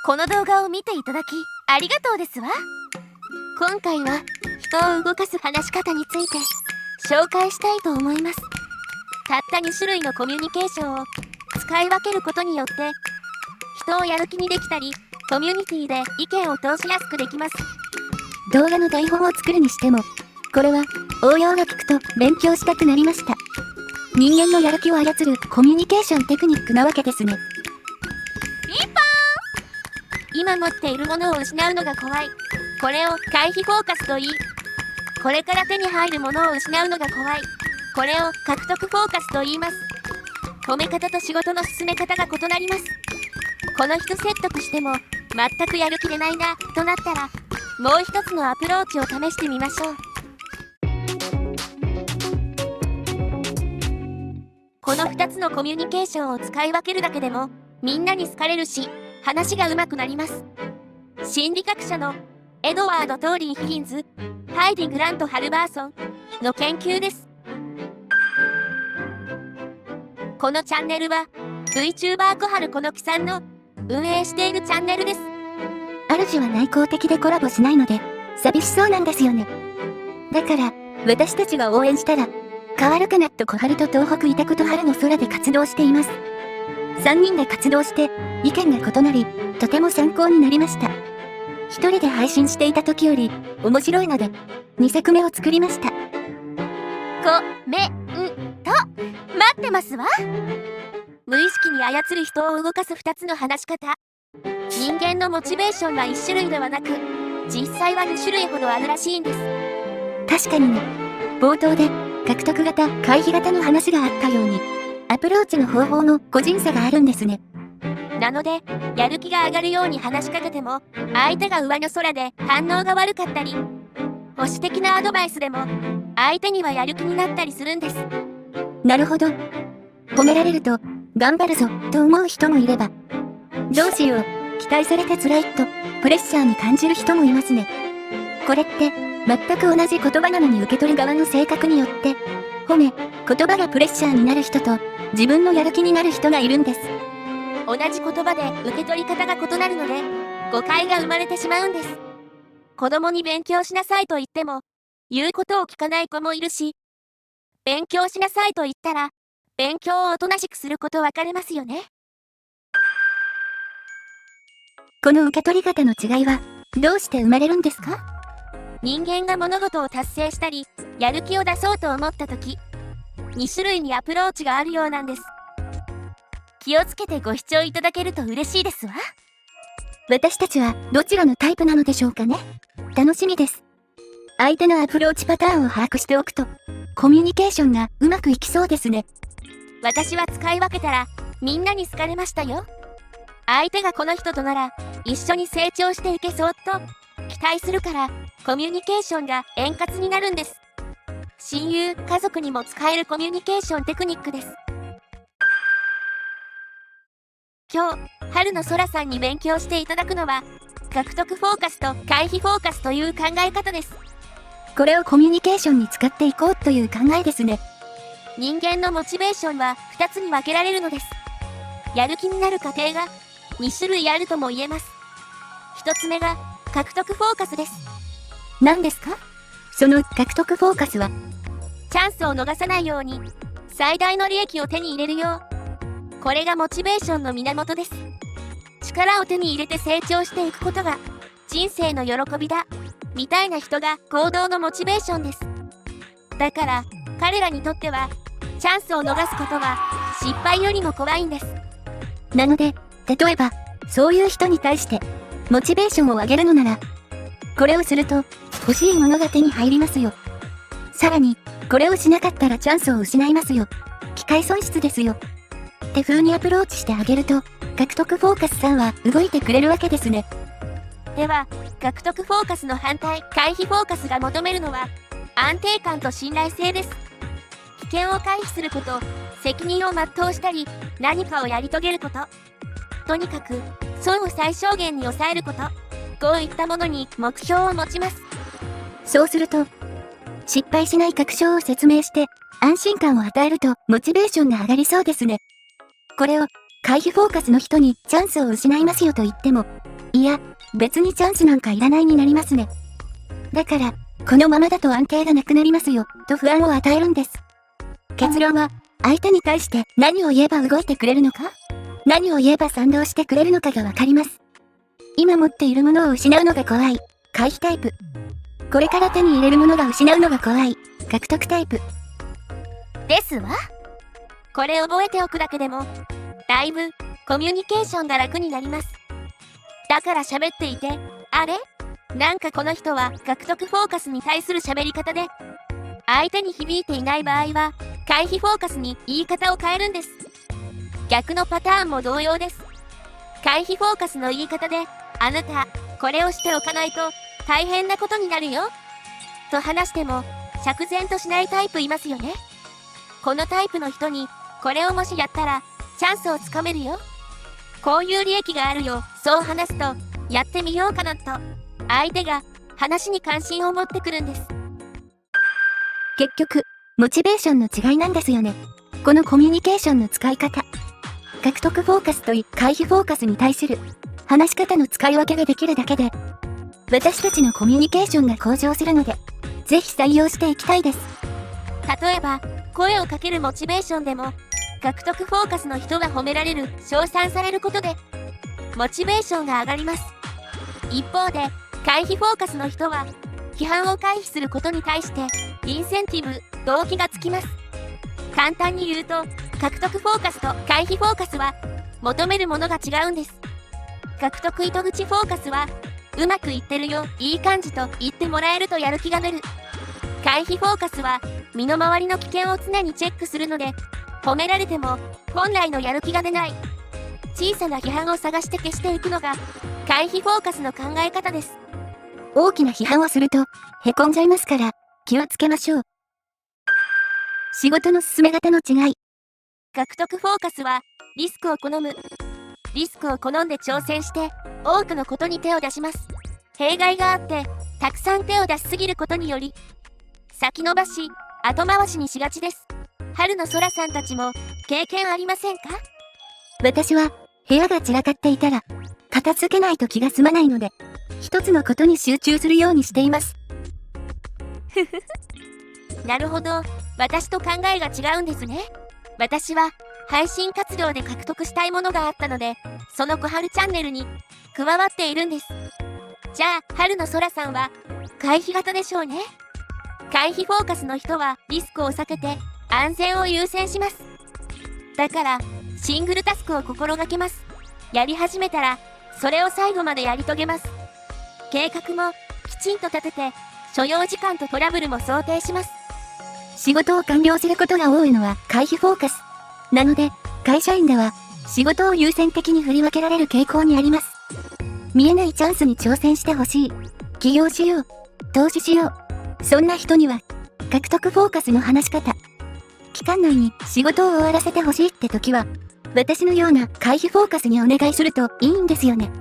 この動画を見ていただきありがとうですわ。今回は人を動かす話し方について紹介したいと思います。たった2種類のコミュニケーションを使い分けることによって人をやる気にできたり、コミュニティで意見を通しやすくできます。動画の台本を作るにしても、これは応用が利くと勉強したくなりました。人間のやる気を操るコミュニケーションテクニックなわけですね。ピンポーン。今持っているものを失うのが怖い。これを回避フォーカスと言い、これから手に入るものを失うのが怖い。これを獲得フォーカスと言います。褒め方と仕事の進め方が異なります。この人説得しても全くやる気でないなとなったら、もう一つのアプローチを試してみましょう。この2つのコミュニケーションを使い分けるだけでもみんなに好かれるし、話が上手くなります。心理学者のエドワード・トーリン・ヒギンズ、ハイディ・グラント・ハルバーソンの研究です。このチャンネルは VTuber 小春このきさんの運営しているチャンネルです。主は内向的でコラボしないので寂しそうなんですよね。だから私たちが応援したら変わるかなと小春と東北イタコと春の空で活動しています。3人で活動して意見が異なり、とても参考になりました。一人で配信していた時より面白いので2作目を作りました。ごめんと待ってますわ。無意識に操る人を動かす2つの話し方。人間のモチベーションは1種類ではなく、実際は2種類ほどあるらしいんです。確かにね、冒頭で獲得型、回避型の話があったように、アプローチの方法の個人差があるんですね。なので、やる気が上がるように話しかけても、相手が上の空で反応が悪かったり、保守的なアドバイスでも、相手にはやる気になったりするんです。なるほど。褒められると、頑張るぞ、と思う人もいれば、どうしよう、期待されて辛いと、プレッシャーに感じる人もいますね。これって、全く同じ言葉なのに受け取る側の性格によって、褒め、言葉がプレッシャーになる人と、自分のやる気になる人がいるんです。同じ言葉で受け取り方が異なるので、誤解が生まれてしまうんです。子供に勉強しなさいと言っても、言うことを聞かない子もいるし、勉強しなさいと言ったら、勉強をおとなしくすること分かれますよね。この受け取り方の違いは、どうして生まれるんですか？人間が物事を達成したり、やる気を出そうと思ったとき、2種類にアプローチがあるようなんです。気をつけてご視聴いただけると嬉しいですわ。私たちはどちらのタイプなのでしょうかね。楽しみです。相手のアプローチパターンを把握しておくと、コミュニケーションがうまくいきそうですね。私は使い分けたら、みんなに好かれましたよ。相手がこの人となら、一緒に成長していけそうと期待するから、コミュニケーションが円滑になるんです。親友、家族にも使えるコミュニケーションテクニックです。今日、春の空さんに勉強していただくのは、獲得フォーカスと回避フォーカスという考え方です。これをコミュニケーションに使っていこうという考えですね。人間のモチベーションは2つに分けられるのです。やる気になる過程が2種類あるとも言えます。1つ目が獲得フォーカスです。何ですか？その獲得フォーカスは、チャンスを逃さないように最大の利益を手に入れるよう。これがモチベーションの源です。力を手に入れて成長していくことが人生の喜びだみたいな人が行動のモチベーションです。だから彼らにとってはチャンスを逃すことは失敗よりも怖いんです。なので、例えばそういう人に対してモチベーションを上げるのなら、これをすると欲しいものが手に入りますよ。さらにこれをしなかったらチャンスを失いますよ。機会損失ですよ。って風にアプローチしてあげると、獲得フォーカスさんは動いてくれるわけですね。では、獲得フォーカスの反対、回避フォーカスが求めるのは安定感と信頼性です。危険を回避すること、責任を全うしたり、何かをやり遂げること。とにかく、損を最小限に抑えること。こういったものに目標を持ちます。そうすると、失敗しない確証を説明して、安心感を与えるとモチベーションが上がりそうですね。これを回避フォーカスの人にチャンスを失いますよと言っても、いや、別にチャンスなんかいらないになりますね。だから、このままだと安定がなくなりますよ、と不安を与えるんです。結論は、相手に対して何を言えば動いてくれるのか、何を言えば賛同してくれるのかがわかります。今持っているものを失うのが怖い、回避タイプ。これから手に入れるものが失うのが怖い、獲得タイプ。ですわ。これ覚えておくだけでも、だいぶコミュニケーションが楽になります。だから喋っていて、あれ？なんかこの人は獲得フォーカスに対する喋り方で、相手に響いていない場合は、回避フォーカスに言い方を変えるんです。逆のパターンも同様です。回避フォーカスの言い方で、あなた、これをしておかないと大変なことになるよ。と話しても、釈然としないタイプいますよね。このタイプの人に、これをもしやったら、チャンスをつかめるよ。こういう利益があるよ。そう話すと、やってみようかなと、相手が話に関心を持ってくるんです。結局、モチベーションの違いなんですよね。このコミュニケーションの使い方。獲得フォーカスと回避フォーカスに対する話し方の使い分けができるだけで、私たちのコミュニケーションが向上するので、ぜひ採用していきたいです。例えば、声をかけるモチベーションでも、獲得フォーカスの人が褒められる、称賛されることで、モチベーションが上がります。一方で、回避フォーカスの人は、批判を回避することに対して、インセンティブ、動機がつきます。簡単に言うと、獲得フォーカスと回避フォーカスは、求めるものが違うんです。獲得糸口フォーカスは、うまくいってるよ、いい感じと言ってもらえるとやる気が出る。回避フォーカスは、身の回りの危険を常にチェックするので、褒められても、本来のやる気が出ない。小さな批判を探して消していくのが、回避フォーカスの考え方です。大きな批判をすると、へこんじゃいますから、気をつけましょう。仕事の進め方の違い。獲得フォーカスは、リスクを好む。リスクを好んで挑戦して、多くのことに手を出します。弊害があって、たくさん手を出しすぎることにより、先延ばし、後回しにしがちです。春の空さんたちも、経験ありませんか？私は、部屋が散らかっていたら、片付けないと気が済まないので、一つのことに集中するようにしています。なるほど。私と考えが違うんですね。私は、配信活動で獲得したいものがあったので、その小春チャンネルに加わっているんです。じゃあ、春の空さんは、回避型でしょうね。回避フォーカスの人はリスクを避けて安全を優先します。だから、シングルタスクを心がけます。やり始めたら、それを最後までやり遂げます。計画もきちんと立てて、所要時間とトラブルも想定します。仕事を完了することが多いのは回避フォーカス。なので、会社員では仕事を優先的に振り分けられる傾向にあります。見えないチャンスに挑戦してほしい。起業しよう。投資しよう。そんな人には、獲得フォーカスの話し方。期間内に仕事を終わらせてほしいって時は、私のような回避フォーカスにお願いするといいんですよね。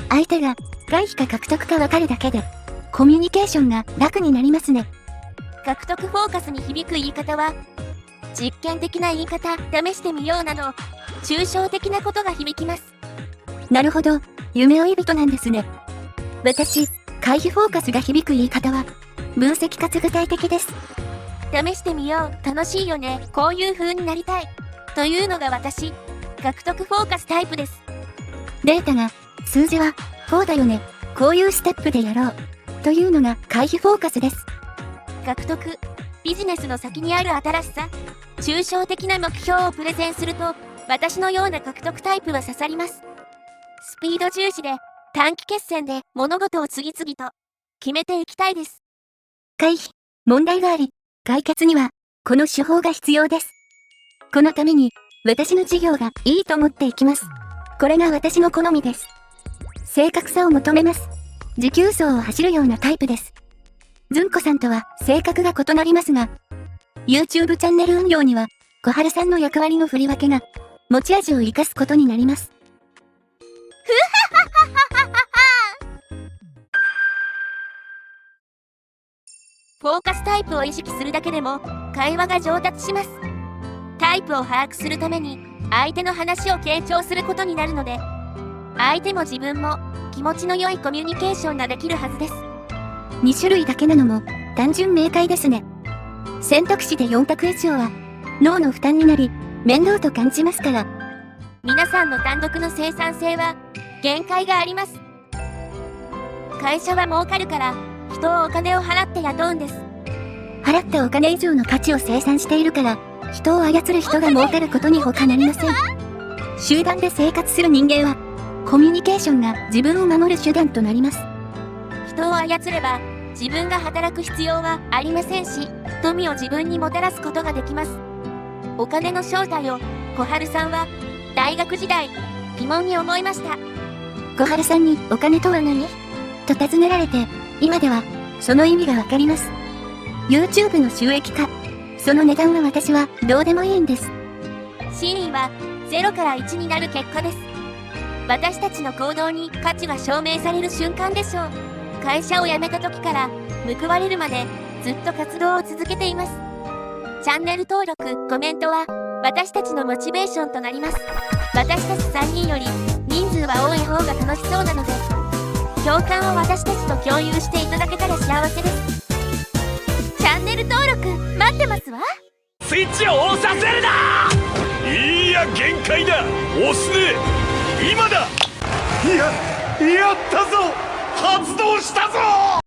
相手が回避か獲得か分かるだけで、コミュニケーションが楽になりますね。獲得フォーカスに響く言い方は、実験的な言い方、試してみようなど、抽象的なことが響きます。なるほど、夢追い人なんですね。私、回避フォーカスが響く言い方は、分析かつ具体的です。試してみよう、楽しいよね、こういう風になりたい。というのが私、獲得フォーカスタイプです。データが、数字は、こうだよね、こういうステップでやろう。というのが回避フォーカスです。獲得、ビジネスの先にある新しさ、抽象的な目標をプレゼンすると、私のような獲得タイプは刺さります。スピード重視で、短期決戦で物事を次々と決めていきたいです。回避、問題があり、解決には、この手法が必要です。このために、私の事業がいいと思っていきます。これが私の好みです。正確さを求めます。持久走を走るようなタイプです。ずんこさんとは性格が異なりますが、YouTube チャンネル運用には、小春さんの役割の振り分けが、持ち味を生かすことになります。フォーカスタイプを意識するだけでも、会話が上達します。タイプを把握するために相手の話を傾聴することになるので、相手も自分も気持ちの良いコミュニケーションができるはずです。2種類だけなのも単純明快ですね。選択肢で4択以上は脳の負担になり面倒と感じますから。皆さんの単独の生産性は限界があります。会社は儲かるから人をお金を払って雇うんです。払ったお金以上の価値を生産しているから人を操る人が儲かることに他なりません。集団で生活する人間はコミュニケーションが自分を守る手段となります。人を操れば自分が働く必要はありませんし、富を自分にもたらすことができます。お金の正体を小春さんは大学時代疑問に思いました。小春さんにお金とは何と尋ねられて、今ではその意味がわかります。YouTube の収益化、その値段は私はどうでもいいんです。真意は0から1になる結果です。私たちの行動に価値が証明される瞬間でしょう。会社を辞めた時から報われるまでずっと活動を続けています。チャンネル登録、コメントは私たちのモチベーションとなります。私たち3人より人数は多い方が楽しそうなので、共感を私たちと共有していただけたら幸せです。チャンネル登録待ってますわ。スイッチを押させるないや限界だ、押すね、今だ。やったぞ、発動したぞ。